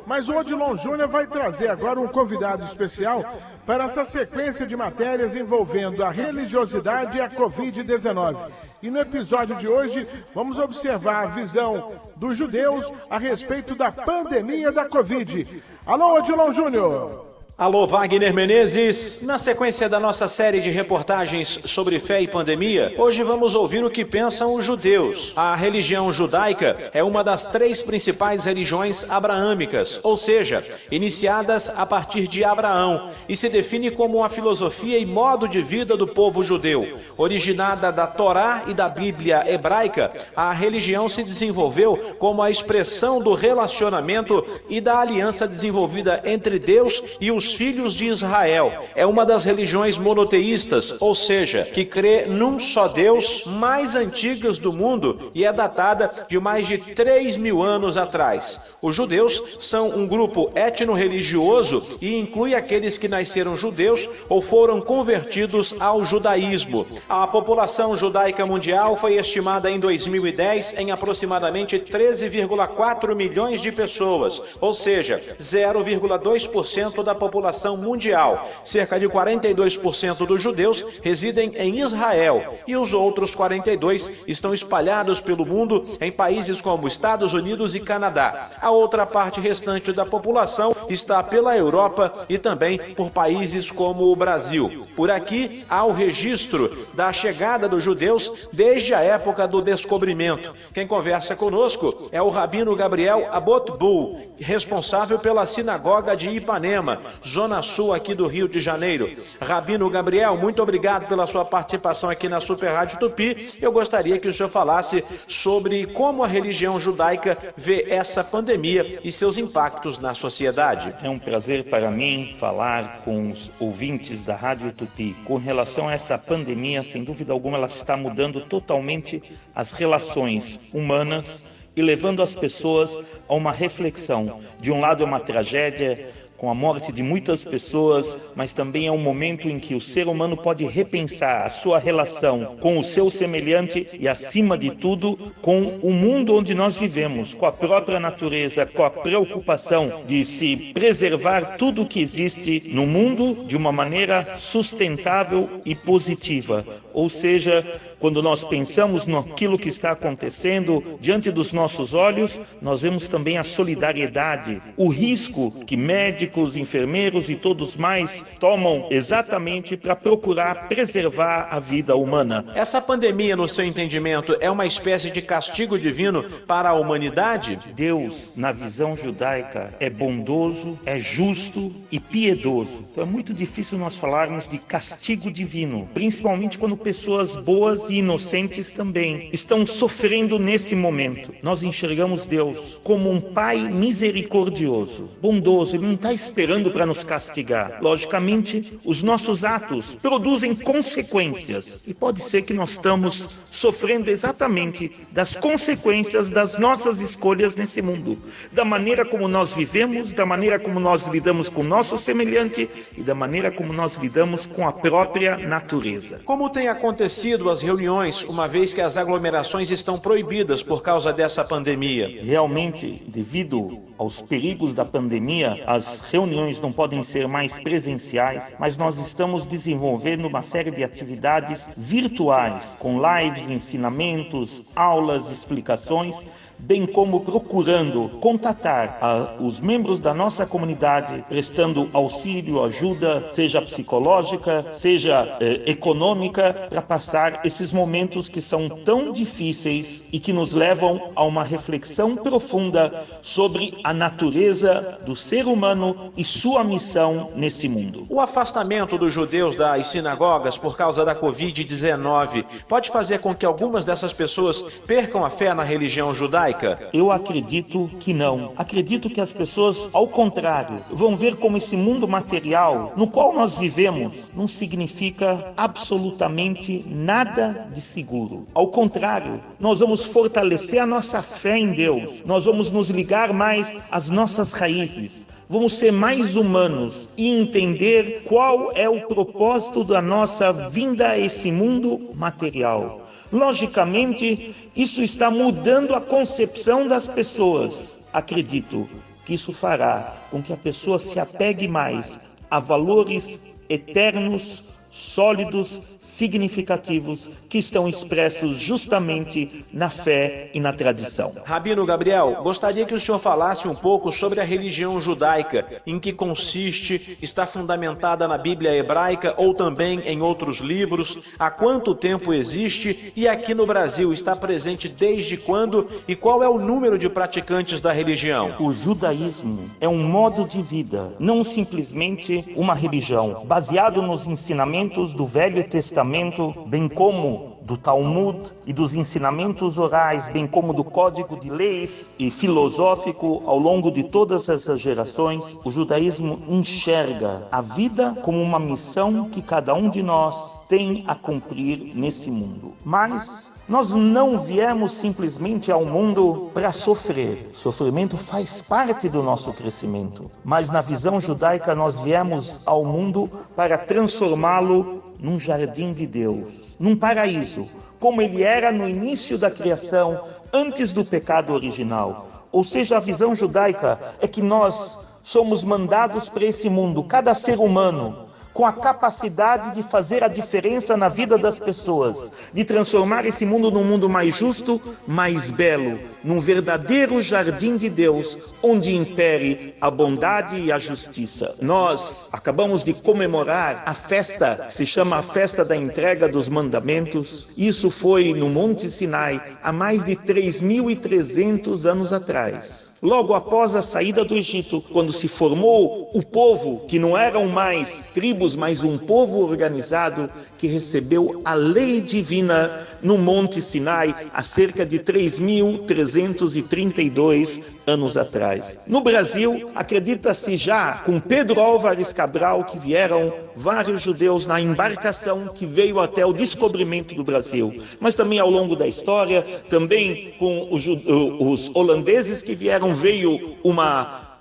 mas o Odilon Júnior vai trazer agora um convidado especial para essa sequência de matérias envolvendo a religiosidade e a Covid-19. E no episódio de hoje, vamos observar a visão dos judeus a respeito da pandemia da Covid. Alô, Odilon Júnior! Alô, Wagner Menezes. Na sequência da nossa série de reportagens sobre fé e pandemia, hoje vamos ouvir o que pensam os judeus. A religião judaica é uma das 3 principais religiões abraâmicas, ou seja, iniciadas a partir de Abraão, e se define como uma filosofia e modo de vida do povo judeu. Originada da Torá e da Bíblia hebraica, a religião se desenvolveu como a expressão do relacionamento e da aliança desenvolvida entre Deus e os filhos de Israel. É uma das religiões monoteístas, ou seja, que crê num só Deus, mais antigas do mundo e é datada de mais de 3.000 anos atrás. Os judeus são um grupo etno-religioso e inclui aqueles que nasceram judeus ou foram convertidos ao judaísmo. A população judaica mundial foi estimada em 2010 em aproximadamente 13,4 milhões de pessoas, ou seja, 0,2% da população mundial. Cerca de 42% dos judeus residem em Israel e os outros 42% estão espalhados pelo mundo em países como Estados Unidos e Canadá. A outra parte restante da população está pela Europa e também por países como o Brasil. Por aqui há o registro da chegada dos judeus desde a época do descobrimento. Quem conversa conosco é o Rabino Gabriel Abotbul, responsável pela sinagoga de Ipanema, Zona Sul aqui do Rio de Janeiro. Rabino Gabriel, muito obrigado pela sua participação aqui na Super Rádio Tupi. Eu gostaria que o senhor falasse sobre como a religião judaica vê essa pandemia e seus impactos na sociedade. É um prazer para mim falar com os ouvintes da Rádio Tupi. Com relação a essa pandemia, sem dúvida alguma, ela está mudando totalmente as relações humanas e levando as pessoas a uma reflexão. De um lado é uma tragédia, com a morte de muitas pessoas, mas também é um momento em que o ser humano pode repensar a sua relação com o seu semelhante e, acima de tudo, com o mundo onde nós vivemos, com a própria natureza, com a preocupação de se preservar tudo o que existe no mundo de uma maneira sustentável e positiva. Ou seja, quando nós pensamos naquilo que está acontecendo diante dos nossos olhos, nós vemos também a solidariedade, o risco que médicos, enfermeiros e todos mais tomam exatamente para procurar preservar a vida humana. Essa pandemia, no seu entendimento, é uma espécie de castigo divino para a humanidade? Deus, na visão judaica, é bondoso, é justo e piedoso. Então é muito difícil nós falarmos de castigo divino, principalmente quando pessoas boas e inocentes também estão sofrendo nesse momento. Nós enxergamos Deus como um Pai misericordioso, bondoso. Ele não está esperando para nos castigar. Logicamente, os nossos atos produzem consequências e pode ser que nós estamos sofrendo exatamente das consequências das nossas escolhas nesse mundo, da maneira como nós vivemos, da maneira como nós lidamos com o nosso semelhante e da maneira como nós lidamos com a própria natureza. Como tem acontecido as reuniões, uma vez que as aglomerações estão proibidas por causa dessa pandemia? Realmente, devido aos perigos da pandemia, as reuniões não podem ser mais presenciais, mas nós estamos desenvolvendo uma série de atividades virtuais, com lives, ensinamentos, aulas, explicações, bem como procurando contatar os membros da nossa comunidade, prestando auxílio, ajuda, seja psicológica, seja econômica, para passar esses momentos que são tão difíceis e que nos levam a uma reflexão profunda sobre a natureza do ser humano e sua missão nesse mundo. O afastamento dos judeus das sinagogas por causa da Covid-19 pode fazer com que algumas dessas pessoas percam a fé na religião judaica? Eu acredito que não. Acredito que as pessoas, ao contrário, vão ver como esse mundo material no qual nós vivemos não significa absolutamente nada de seguro. Ao contrário, nós vamos fortalecer a nossa fé em Deus. Nós vamos nos ligar mais às nossas raízes. Vamos ser mais humanos e entender qual é o propósito da nossa vinda a esse mundo material. Logicamente, isso está mudando a concepção das pessoas. Acredito que isso fará com que a pessoa se apegue mais a valores eternos, sólidos, significativos, que estão expressos justamente na fé e na tradição. Rabino Gabriel, gostaria que o senhor falasse um pouco sobre a religião judaica, em que consiste, está fundamentada na Bíblia hebraica ou também em outros livros, há quanto tempo existe e aqui no Brasil está presente desde quando e qual é o número de praticantes da religião? O judaísmo é um modo de vida, não simplesmente uma religião, baseado nos ensinamentos do Velho Testamento, bem como do Talmud e dos ensinamentos orais, bem como do código de leis e filosófico ao longo de todas essas gerações. O judaísmo enxerga a vida como uma missão que cada um de nós tem a cumprir nesse mundo. Mas nós não viemos simplesmente ao mundo para sofrer. Sofrimento faz parte do nosso crescimento. Mas na visão judaica nós viemos ao mundo para transformá-lo num jardim de Deus, num paraíso, como ele era no início da criação, antes do pecado original. Ou seja, a visão judaica é que nós somos mandados para esse mundo, cada ser humano, com a capacidade de fazer a diferença na vida das pessoas, de transformar esse mundo num mundo mais justo, mais belo, num verdadeiro jardim de Deus, onde impere a bondade e a justiça. Nós acabamos de comemorar a festa, que se chama a Festa da Entrega dos Mandamentos. Isso foi no Monte Sinai, há mais de 3.300 anos atrás. Logo após a saída do Egito, quando se formou o povo, que não eram mais tribos, mas um povo organizado, que recebeu a lei divina no Monte Sinai, há cerca de 3.332 anos atrás. No Brasil, acredita-se já, com Pedro Álvares Cabral, que vieram vários judeus na embarcação que veio até o descobrimento do Brasil. Mas também ao longo da história, também com os holandeses que vieram, veio uma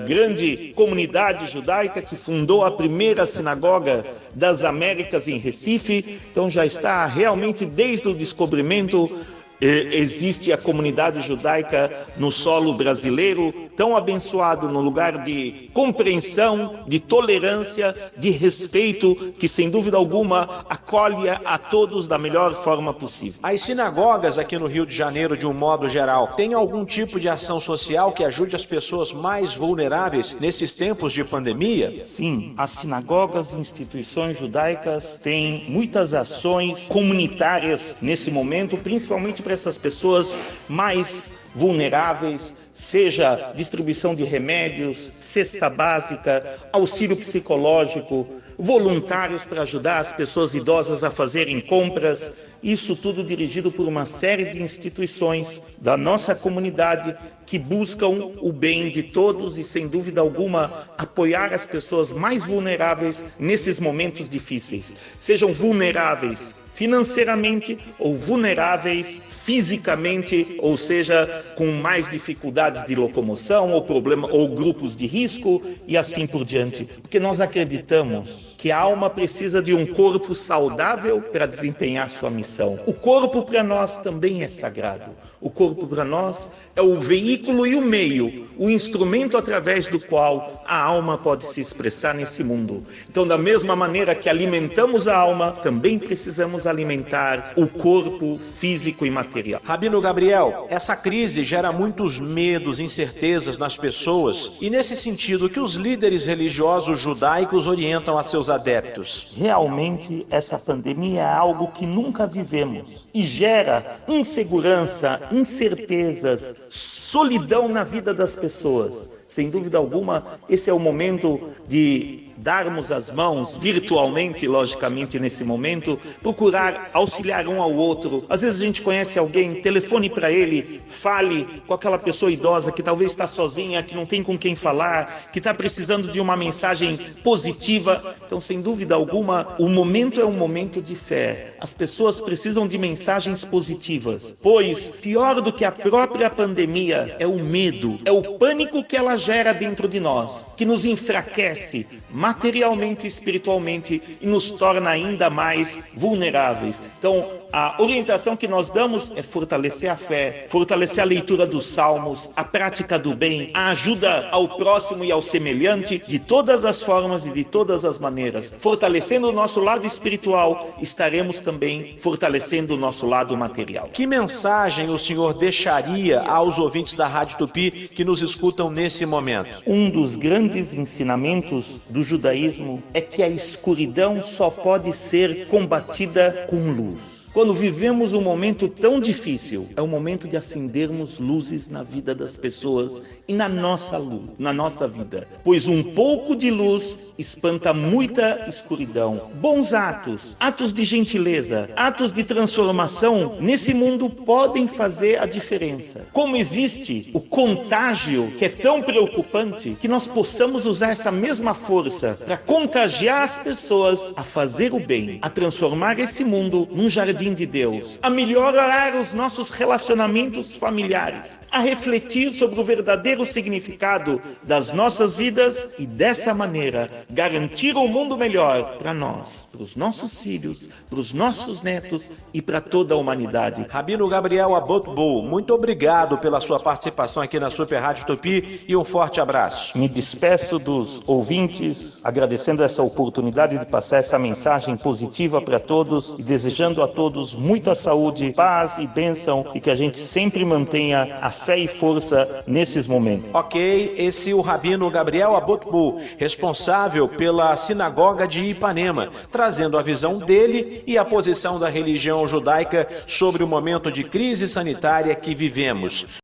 grande comunidade judaica que fundou a primeira sinagoga das Américas em Recife. Então já está realmente desde o descobrimento existe a comunidade judaica no solo brasileiro, tão abençoado, no lugar de compreensão, de tolerância, de respeito, que sem dúvida alguma acolhe a todos da melhor forma possível. As sinagogas aqui no Rio de Janeiro, de um modo geral, têm algum tipo de ação social que ajude as pessoas mais vulneráveis nesses tempos de pandemia? Sim, as sinagogas e instituições judaicas têm muitas ações comunitárias nesse momento, principalmente para essas pessoas mais vulneráveis, seja distribuição de remédios, cesta básica, auxílio psicológico, voluntários para ajudar as pessoas idosas a fazerem compras. Isso tudo dirigido por uma série de instituições da nossa comunidade que buscam o bem de todos e, sem dúvida alguma, apoiar as pessoas mais vulneráveis nesses momentos difíceis. Sejam vulneráveis financeiramente ou vulneráveis fisicamente, ou seja, com mais dificuldades de locomoção ou grupos de risco e assim por diante. Porque nós acreditamos que a alma precisa de um corpo saudável para desempenhar sua missão. O corpo para nós também é sagrado. O corpo para nós é o veículo e o meio, o instrumento através do qual a alma pode se expressar nesse mundo. Então, da mesma maneira que alimentamos a alma, também precisamos alimentar o corpo físico e material. Rabino Gabriel, essa crise gera muitos medos, incertezas nas pessoas e, nesse sentido, que os líderes religiosos judaicos orientam a seus adeptos. Realmente, essa pandemia é algo que nunca vivemos e gera insegurança, incertezas, solidão na vida das pessoas. Sem dúvida alguma, esse é o momento de darmos as mãos virtualmente, logicamente nesse momento, procurar auxiliar um ao outro. Às vezes a gente conhece alguém, telefone para ele, fale com aquela pessoa idosa que talvez está sozinha, que não tem com quem falar, que está precisando de uma mensagem positiva. Então, sem dúvida alguma, o momento é um momento de fé. As pessoas precisam de mensagens positivas, pois pior do que a própria pandemia é o medo, é o pânico que ela gera dentro de nós, que nos enfraquece, materialmente e espiritualmente e nos torna ainda mais vulneráveis. Então, a orientação que nós damos é fortalecer a fé, fortalecer a leitura dos salmos, a prática do bem, a ajuda ao próximo e ao semelhante de todas as formas e de todas as maneiras. Fortalecendo o nosso lado espiritual, estaremos também fortalecendo o nosso lado material. Que mensagem o senhor deixaria aos ouvintes da Rádio Tupi que nos escutam nesse momento? Um dos grandes ensinamentos do judaísmo é que a escuridão só pode ser combatida com luz. Quando vivemos um momento tão difícil, é o momento de acendermos luzes na vida das pessoas e na nossa vida. Pois um pouco de luz espanta muita escuridão. Bons atos, atos de gentileza, atos de transformação nesse mundo podem fazer a diferença. Como existe o contágio que é tão preocupante, que nós possamos usar essa mesma força para contagiar as pessoas a fazer o bem, a transformar esse mundo num jardim de Deus, a melhorar os nossos relacionamentos familiares, a refletir sobre o verdadeiro significado das nossas vidas e dessa maneira garantir um mundo melhor para nós, para os nossos filhos, para os nossos netos e para toda a humanidade. Rabino Gabriel Abotbul, muito obrigado pela sua participação aqui na Super Rádio Tupi e um forte abraço. Me despeço dos ouvintes, agradecendo essa oportunidade de passar essa mensagem positiva para todos e desejando a todos muita saúde, paz e bênção e que a gente sempre mantenha a fé e força nesses momentos. Ok, esse é o Rabino Gabriel Abotbul, responsável pela Sinagoga de Ipanema, trazendo a visão dele e a posição da religião judaica sobre o momento de crise sanitária que vivemos.